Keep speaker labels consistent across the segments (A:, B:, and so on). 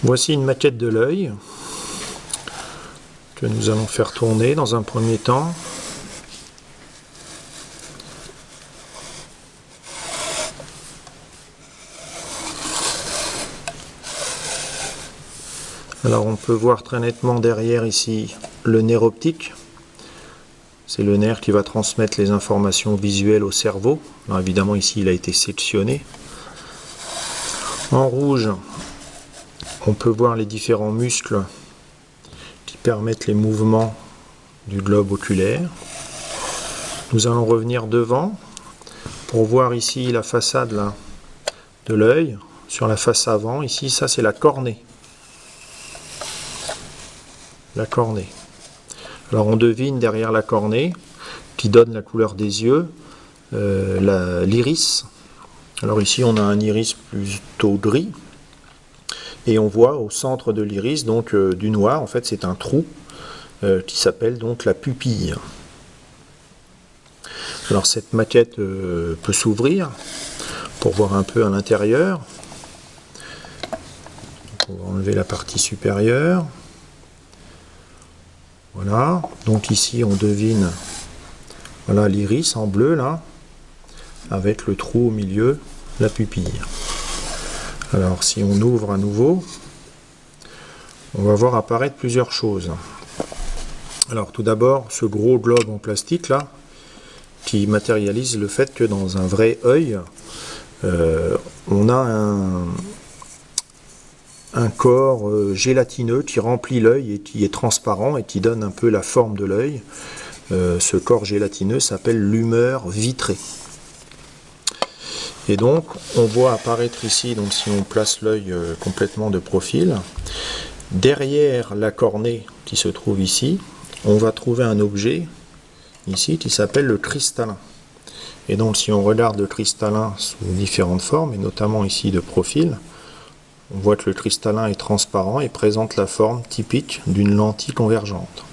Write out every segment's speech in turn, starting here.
A: Voici une maquette de l'œil que nous allons faire tourner dans un premier temps. Alors on peut voir très nettement derrière ici le nerf optique. C'est le nerf qui va transmettre les informations visuelles au cerveau. Alors évidemment ici il a été sectionné. En rouge, on peut voir les différents muscles qui permettent les mouvements du globe oculaire. Nous allons revenir devant pour voir ici la façade là, de l'œil. Sur la face avant, ici ça c'est la cornée. La cornée. Alors on devine derrière la cornée, qui donne la couleur des yeux, l'iris. Alors ici on a un iris plutôt gris, et on voit au centre de l'iris donc du noir. En fait c'est un trou qui s'appelle donc la pupille. Alors cette maquette peut s'ouvrir pour voir un peu à l'intérieur. On va enlever la partie supérieure. Voilà, donc ici on devine, voilà l'iris en bleu là, avec le trou au milieu, la pupille. Alors si on ouvre à nouveau, on va voir apparaître plusieurs choses. Alors tout d'abord ce gros globe en plastique là, qui matérialise le fait que dans un vrai œil, on a un corps gélatineux qui remplit l'œil et qui est transparent et qui donne un peu la forme de l'œil. Ce corps gélatineux s'appelle l'humeur vitrée. Et donc on voit apparaître ici, donc si on place l'œil complètement de profil, derrière la cornée qui se trouve ici, on va trouver un objet ici qui s'appelle le cristallin. Et donc si on regarde le cristallin sous différentes formes, et notamment ici de profil, on voit que le cristallin est transparent et présente la forme typique d'une lentille convergente.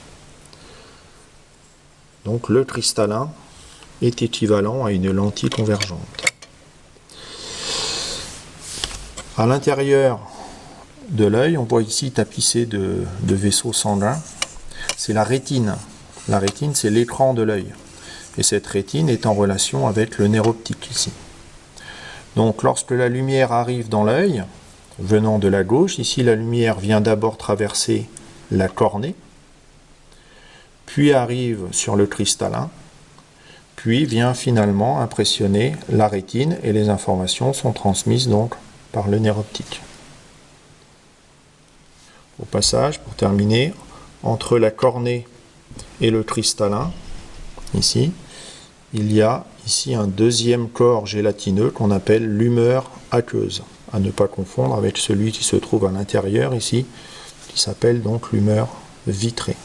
A: Donc le cristallin est équivalent à une lentille convergente. À l'intérieur de l'œil, on voit ici tapissé de vaisseaux sanguins. C'est la rétine. La rétine, c'est l'écran de l'œil. Et cette rétine est en relation avec le nerf optique ici. Donc lorsque la lumière arrive dans l'œil, venant de la gauche, ici la lumière vient d'abord traverser la cornée, puis arrive sur le cristallin, puis vient finalement impressionner la rétine et les informations sont transmises donc par le nerf optique. Au passage, pour terminer, entre la cornée et le cristallin, ici, il y a ici un deuxième corps gélatineux qu'on appelle l'humeur aqueuse, à ne pas confondre avec celui qui se trouve à l'intérieur ici, qui s'appelle donc l'humeur vitrée.